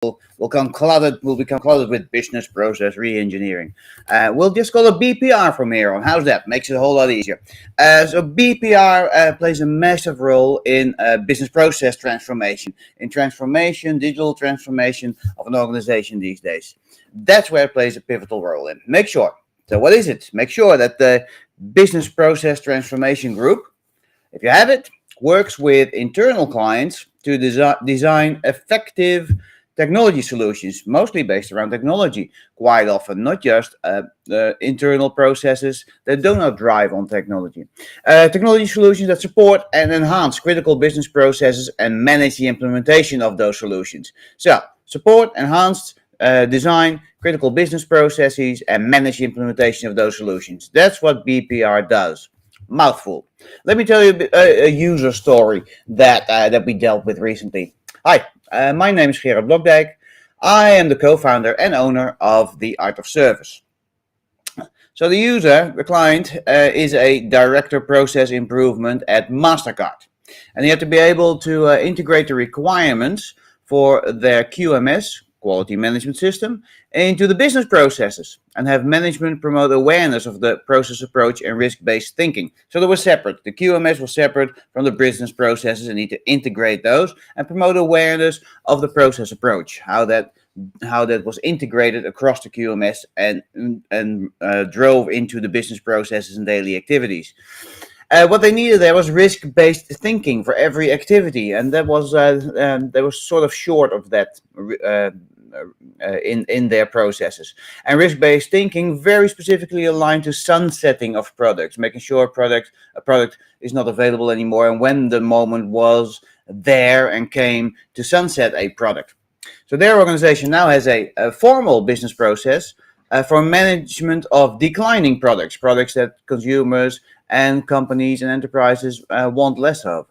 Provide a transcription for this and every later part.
will become clouded with business process re-engineering. We'll just call it BPR from here on. How's that? Makes it a whole lot easier. So BPR plays a massive role in business process transformation, digital transformation of an organization these days. That's where it plays a pivotal role in. Make sure. So what is it? Make sure that the business process transformation group, if you have it, works with internal clients to design effective technology solutions, mostly based around technology, quite often, not just internal processes that do not drive on technology. Technology solutions that support and enhance critical business processes and manage the implementation of those solutions. So, support, enhance, design critical business processes, and manage the implementation of those solutions. That's what BPR does. Mouthful. Let me tell you a user story that we dealt with recently. Hi, my name is Gerard Blokdijk. I am the co-founder and owner of The Art of Service. So the user, the client, is a director process improvement at MasterCard. And you have to be able to integrate the requirements for their QMS, quality management system, into the business processes and have management promote awareness of the process approach and risk-based thinking. So they were separate. The QMS was separate from the business processes and need to integrate those and promote awareness of the process approach, how that was integrated across the QMS and drove into the business processes and daily activities. What they needed there was risk-based thinking for every activity, and that was they were sort of short of that in their processes. And risk-based thinking very specifically aligned to sunsetting of products, making sure a product is not available anymore, and when the moment was there and came to sunset a product. So their organization now has a formal business process for management of declining products that consumers and companies and enterprises want less of.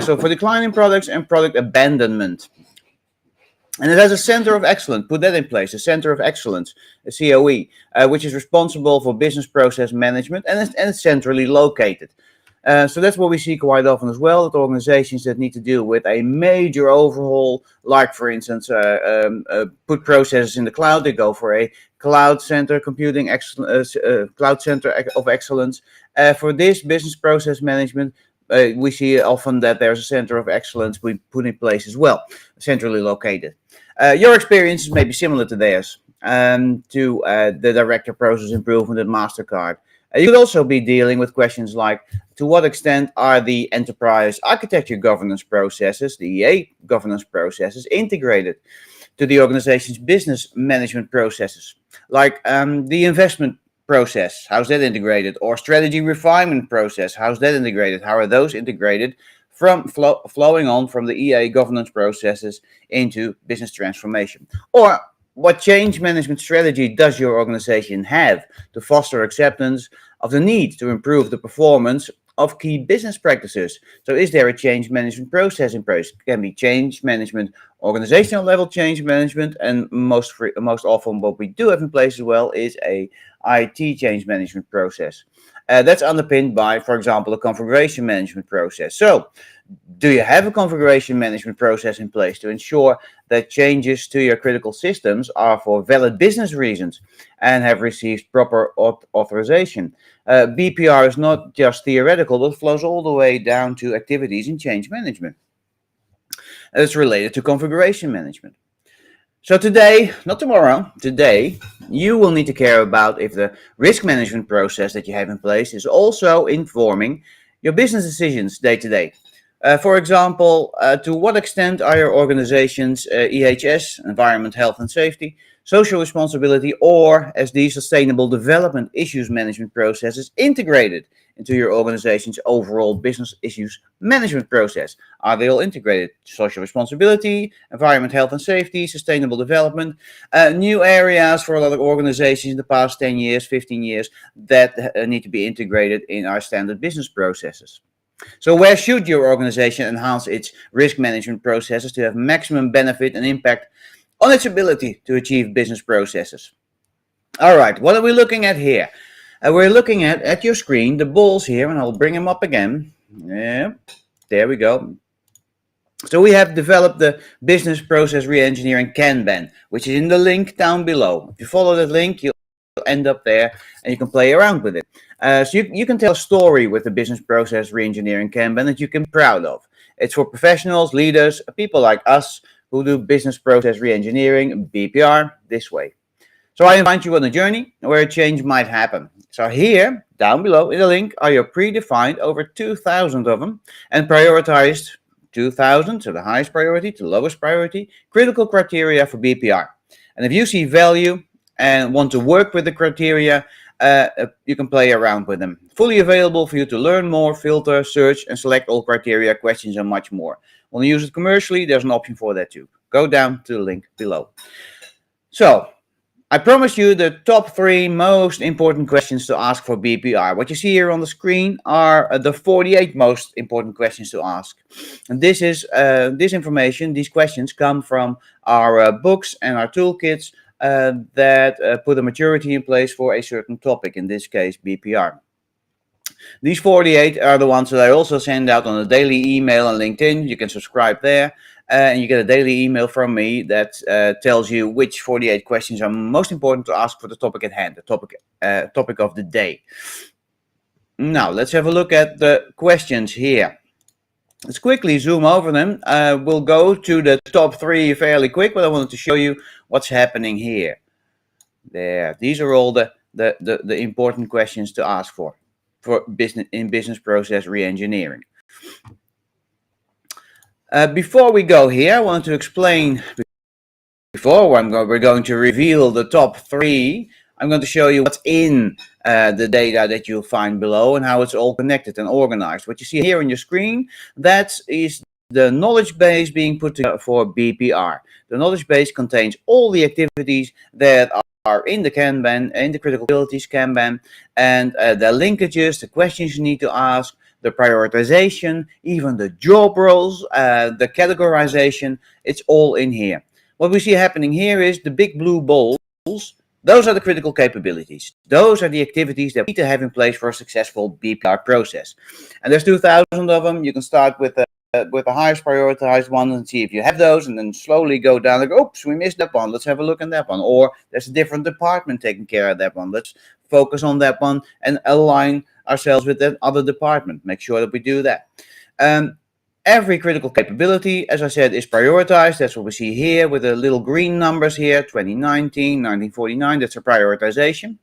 So for declining products and product abandonment. And it has a center of excellence, put that in place, a center of excellence, a COE, which is responsible for business process management and it's centrally located. So that's what we see quite often as well, that organizations that need to deal with a major overhaul, like for instance, put processes in the cloud, they go for a cloud center, cloud center of excellence. For this business process management, we see often that there's a center of excellence we put in place as well, centrally located. Your experiences may be similar to theirs, to the director process improvement at MasterCard. You could also be dealing with questions like, to what extent are the enterprise architecture governance processes, the EA governance processes, integrated to the organization's business management processes, like the investment process, how's that integrated, or strategy refinement process, how's that integrated, how are those integrated from flowing on from the EA governance processes into business transformation? Or what change management strategy does your organization have to foster acceptance of the need to improve the performance of key business practices? So is there a change management process in place? It can be change management, organizational level change management, and most often what we do have in place as well is a IT change management process. That's underpinned by, for example, a configuration management process. So do you have a configuration management process in place to ensure that changes to your critical systems are for valid business reasons and have received proper authorization? BPR is not just theoretical, but flows all the way down to activities in change management. It's related to configuration management. So today, not tomorrow, today, you will need to care about if the risk management process that you have in place is also informing your business decisions day to day. For example, to what extent are your organization's EHS, environment, health and safety, social responsibility, or SD, sustainable development issues management processes integrated into your organization's overall business issues management process? Are they all integrated? Social responsibility, environment, health and safety, sustainable development, new areas for a lot of organizations in the past 10 years, 15 years that need to be integrated in our standard business processes. So where should your organization enhance its risk management processes to have maximum benefit and impact on its ability to achieve business processes? All right, what are we looking at here? We're looking at your screen, the balls here, and I'll bring them up again. Yeah, there we go. So we have developed the business process reengineering Kanban, which is in the link down below. If you follow that link, you'll end up there and you can play around with it. So you can tell a story with the business process reengineering Kanban that you can be proud of. It's for professionals, leaders, people like us who do business process reengineering, BPR, this way. So I invite you on a journey where a change might happen. So here, down below in the link, are your predefined over 2,000 of them and prioritized 2,000 to the highest priority to the lowest priority, critical criteria for BPR. And if you see value and want to work with the criteria, you can play around with them. Fully available for you to learn more, filter, search, and select all criteria, questions, and much more. Want to use it commercially? There's an option for that too. Go down to the link below. So, I promise you the top 3 most important questions to ask for BPR. What you see here on the screen are the 48 most important questions to ask. And this information, these questions come from our books and our toolkits that put a maturity in place for a certain topic, in this case BPR. These 48 are the ones that I also send out on a daily email on LinkedIn. You can subscribe there. And you get a daily email from me that tells you which 48 questions are most important to ask for the topic at hand, the topic of the day. Now, let's have a look at the questions here. Let's quickly zoom over them. We'll go to the top 3 fairly quick, but I wanted to show you what's happening here. There, these are all the important questions to ask for business process reengineering. Before we go here, I want to explain, before we're going to reveal the top 3, I'm going to show you what's in the data that you'll find below and how it's all connected and organized. What you see here on your screen, that is the knowledge base being put together for BPR. The knowledge base contains all the activities that are in the Kanban, in the critical abilities Kanban, and the linkages, the questions you need to ask, the prioritization, even the job roles, the categorization, it's all in here. What we see happening here is the big blue balls. Those are the critical capabilities. Those are the activities that we need to have in place for a successful BPR process. And there's 2,000 of them. You can start with the highest prioritized one and see if you have those, and then slowly go down and go, oops, we missed that one. Let's have a look at that one. Or there's a different department taking care of that one. Let's focus on that one and align ourselves with that other department. Make sure that we do that. Every critical capability, as I said, is prioritized. That's what we see here with the little green numbers here, 2019, 1949, that's a prioritization.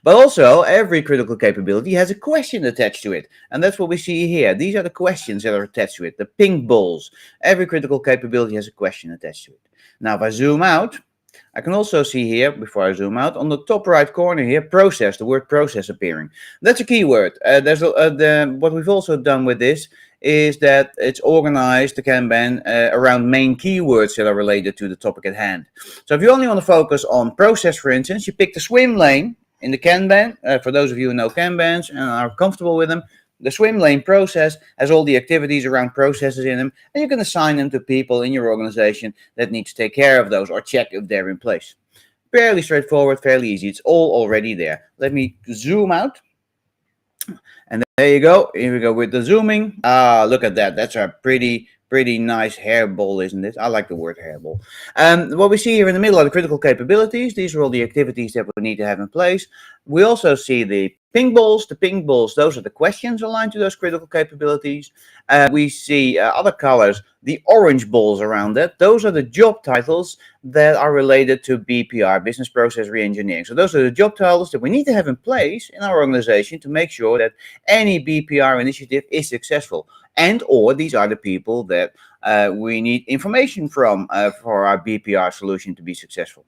But also, every critical capability has a question attached to it. And that's what we see here. These are the questions that are attached to it, the pink balls. Every critical capability has a question attached to it. Now, if I zoom out, I can also see here, before I zoom out, on the top right corner here, process, the word process appearing. That's a keyword. What we've also done with this is that it's organized, the Kanban, around main keywords that are related to the topic at hand. So if you only want to focus on process, for instance, you pick the swim lane in the Kanban. For those of you who know Kanbans and are comfortable with them, the swim lane process has all the activities around processes in them, and you can assign them to people in your organization that need to take care of those or check if they're in place. Fairly straightforward, fairly easy. It's all already there. Let me zoom out. And there you go. Here we go with the zooming. Look at that. That's a pretty nice hairball, isn't it? I like the word hairball. What we see here in the middle are the critical capabilities. These are all the activities that we need to have in place. We also see the pink balls. The pink balls, those are the questions aligned to those critical capabilities. We see other colors, the orange balls around that. Those are the job titles that are related to BPR, business process reengineering. So those are the job titles that we need to have in place in our organization to make sure that any BPR initiative is successful. And or these are the people that we need information from for our BPR solution to be successful.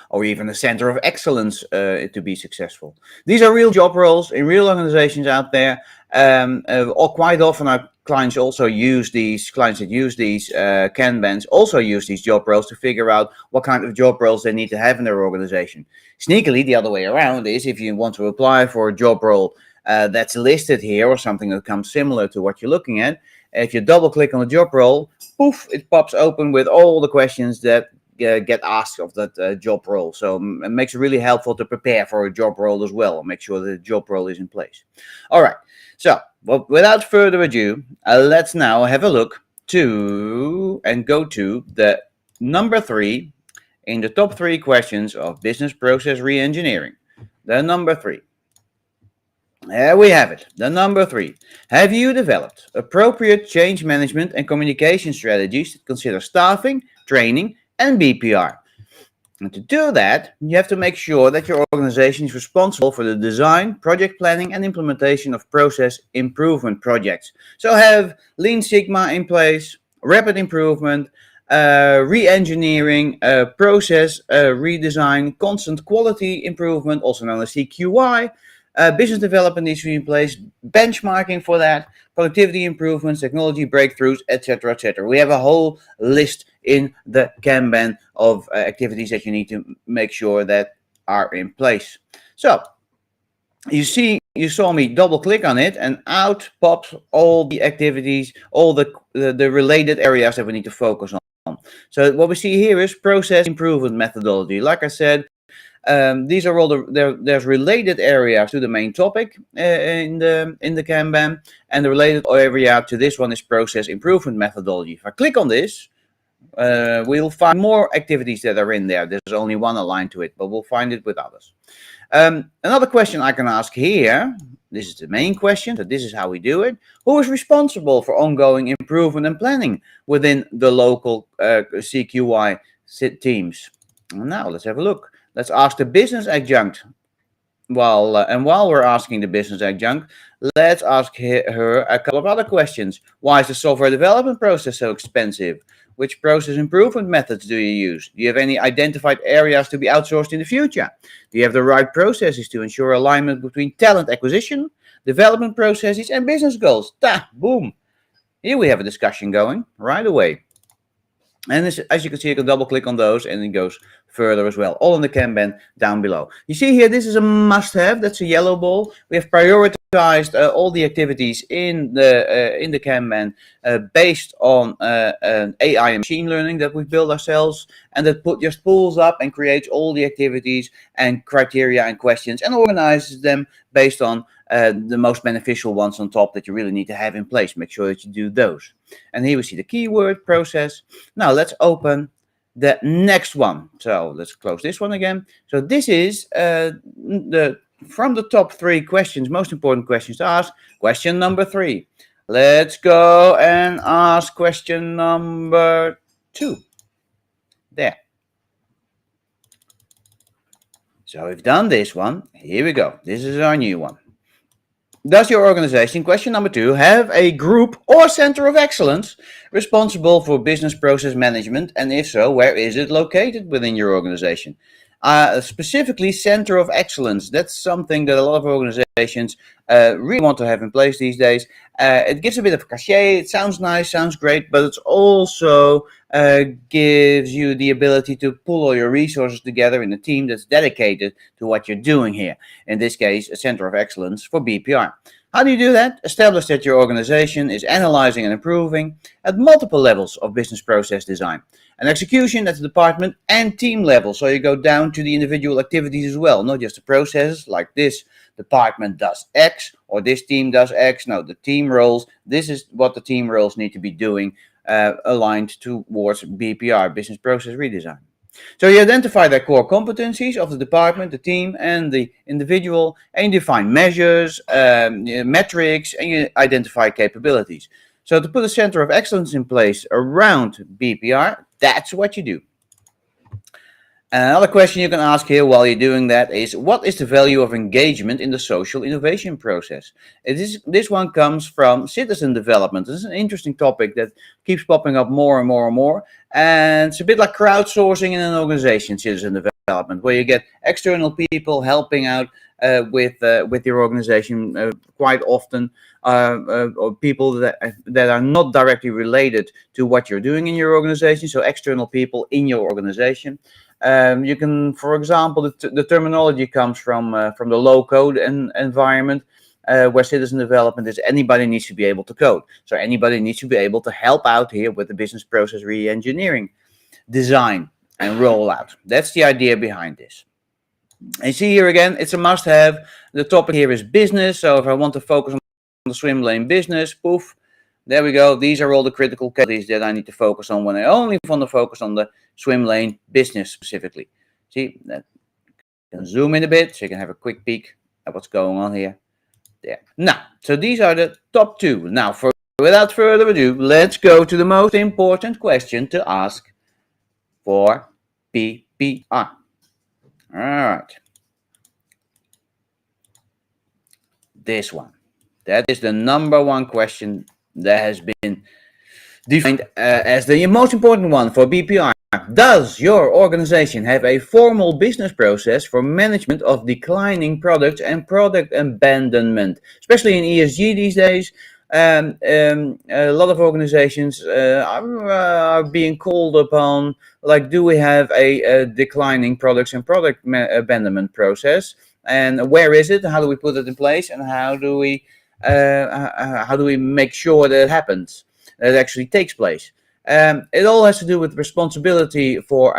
Or even a center of excellence to be successful. These are real job roles in real organizations out there. Or quite often our clients also use these, Kanbans also use these job roles to figure out what kind of job roles they need to have in their organization. Sneakily, the other way around is if you want to apply for a job role that's listed here or something that comes similar to what you're looking at, if you double click on the job role, poof, it pops open with all the questions that get asked of that job role. So it makes it really helpful to prepare for a job role as well, make sure that the job role is in place. All right. So well, without further ado, let's now have a look to and go to the number 3 in the top 3 questions of business process reengineering. The number 3. There we have it. The number 3. Have you developed appropriate change management and communication strategies that consider staffing, training, and BPR? And to do that, you have to make sure that your organization is responsible for the design, project planning, and implementation of process improvement projects. So have Lean Sigma in place, rapid improvement, re-engineering, process redesign, constant quality improvement, also known as CQI. Business development needs to be in place, benchmarking for that, productivity improvements, technology breakthroughs, etc., etc. We have a whole list in the Kanban of activities that you need to make sure that are in place. So you saw me double click on it, and out pops all the activities, all the related areas that we need to focus on. So what we see here is process improvement methodology. Like I said, these are all there's related areas to the main topic in the Kanban, and the related area to this one is process improvement methodology. If I click on this, we'll find more activities that are in there. There's only one aligned to it, but we'll find it with others. Another question I can ask here, this is the main question, so this is how we do it. Who is responsible for ongoing improvement and planning within the local CQI teams? Now let's have a look. Let's ask the business adjunct. While we're asking the business adjunct, let's ask her a couple of other questions. Why is the software development process so expensive? Which process improvement methods do you use? Do you have any identified areas to be outsourced in the future? Do you have the right processes to ensure alignment between talent acquisition, development processes, and business goals? Boom. Here we have a discussion going right away. And as you can see, you can double click on those and it goes further as well, all in the Kanban down below. You see here, this is a must-have. That's a yellow ball. We have prioritized all the activities in the Kanban based on AI and machine learning that we've built ourselves, and that just pulls up and creates all the activities and criteria and questions and organizes them based on the most beneficial ones on top that you really need to have in place. Make sure that you do those. And here we see the keyword process. Now let's open the next one. So let's close this one again. So this is from the top 3 questions, most important questions to ask. Question number 3. Let's go and ask question number 2. There. So we've done this one. Here we go. This is our new one. Does your organization, question number 2, have a group or center of excellence responsible for business process management? And if so, where is it located within your organization? Specifically, center of excellence. That's something that a lot of organizations really want to have in place these days. It gives a bit of cachet. It sounds nice, sounds great, but it also gives you the ability to pull all your resources together in a team that's dedicated to what you're doing here. In this case, a center of excellence for BPR. How do you do that? Establish that your organization is analyzing and improving at multiple levels of business process design and execution at the department and team level. So you go down to the individual activities as well, not just the processes like this department does X or this team does X. No, the team roles, this is what the team roles need to be doing aligned towards BPR, business process redesign. So you identify the core competencies of the department, the team, and the individual, and you define measures, metrics, and you identify capabilities. So to put a center of excellence in place around BPR, that's what you do. Another question you can ask here while you're doing that is, what is the value of engagement in the social innovation process? This one comes from citizen development. This is an interesting topic that keeps popping up more and more and more. And it's a bit like crowdsourcing in an organization, citizen development, where you get external people helping out with your organization quite often, or people that are not directly related to what you're doing in your organization. So external people in your organization. You can, for example, the terminology comes from the low-code environment, where citizen development is anybody needs to be able to code. So anybody needs to be able to help out here with the business process re-engineering design. and roll out. That's the idea behind this. And see here again, it's a must-have. The topic here is business. So if I want to focus on the swim lane business, poof, there we go. These are all the critical categories that I need to focus on when I only want to focus on the swim lane business specifically. See, that can zoom in a bit so you can have a quick peek at what's going on here. There. Now, so these are the top two. Now, without further ado, let's go to the most important question to ask for BPR. All right. This one. That is the number one question that has been defined as the most important one for BPR. Does your organization have a formal business process for management of declining products and product abandonment? Especially in ESG these days, a lot of organizations are being called upon, like, do we have a declining products and product abandonment process? And where is it? How do we put it in place? And how do we make sure that it happens, that it actually takes place? It all has to do with responsibility for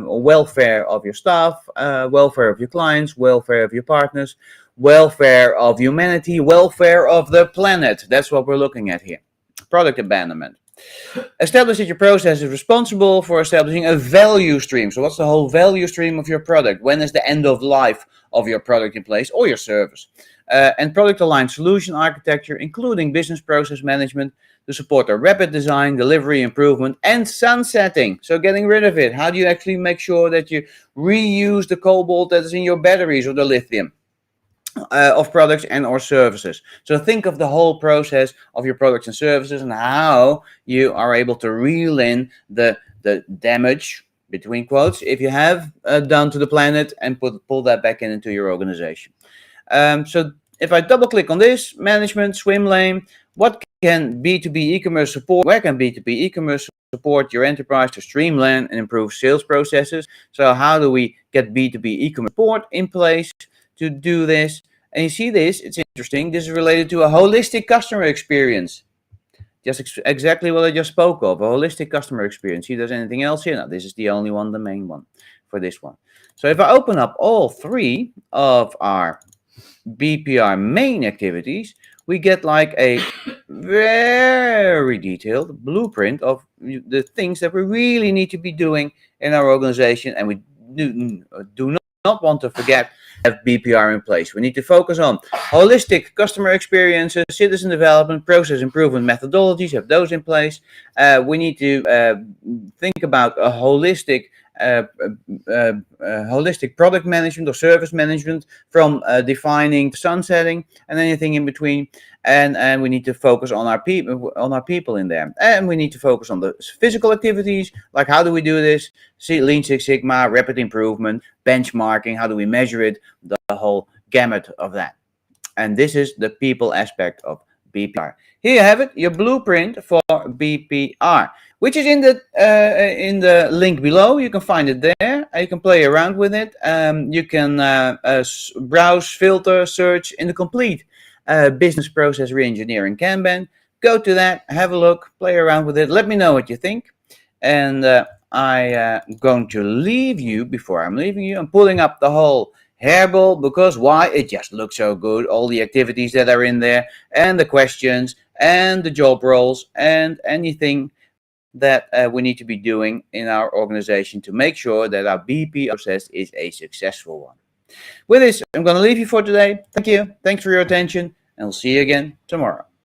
welfare of your staff, welfare of your clients, welfare of your partners, welfare of humanity, welfare of the planet. That's what we're looking at here. Product abandonment. Establish that your process is responsible for establishing a value stream. So what's the whole value stream of your product? When is the end of life of your product in place or your service? And product-aligned solution architecture, including business process management, to support a rapid design, delivery, improvement, and sunsetting. So getting rid of it. How do you actually make sure that you reuse the cobalt that is in your batteries or the lithium of products and or services? So think of the whole process of your products and services and how you are able to reel in the damage, between quotes, if you have done to the planet, and pull that back into your organization. So if I double click on this, management, swim lane, what can B2B e-commerce support? Where can B2B e-commerce support your enterprise to streamline and improve sales processes? So how do we get B2B e-commerce support in place to do this? And you see this, it's interesting. This is related to a holistic customer experience. Just exactly what I just spoke of, a holistic customer experience. See, there's anything else here? No, this is the only one, the main one for this one. So if I open up all three of our BPR main activities, we get like a very detailed blueprint of the things that we really need to be doing in our organization, and we do not want to forget have BPR in place. We need to focus on holistic customer experiences, citizen development, process improvement methodologies, have those in place. We need to think about a holistic product management or service management, from defining to sunsetting and anything in between. And we need to focus on our people in there. And we need to focus on the physical activities, like how do we do this? See, Lean Six Sigma, rapid improvement, benchmarking, how do we measure it? The whole gamut of that. And this is the people aspect of BPR. Here you have it, your blueprint for BPR, which is in the link below. You can find it there. You can play around with it. You can browse, filter, search in the complete business process reengineering Kanban. Go to that, have a look, play around with it. Let me know what you think. And I'm going to leave you, before I'm leaving you, I'm pulling up the whole hairball, because why? It just looks so good. All the activities that are in there, and the questions, and the job roles, and anything that we need to be doing in our organization to make sure that our BP process is a successful one. With this, I'm going to leave you for today. Thank you. Thanks for your attention, and I'll see you again tomorrow.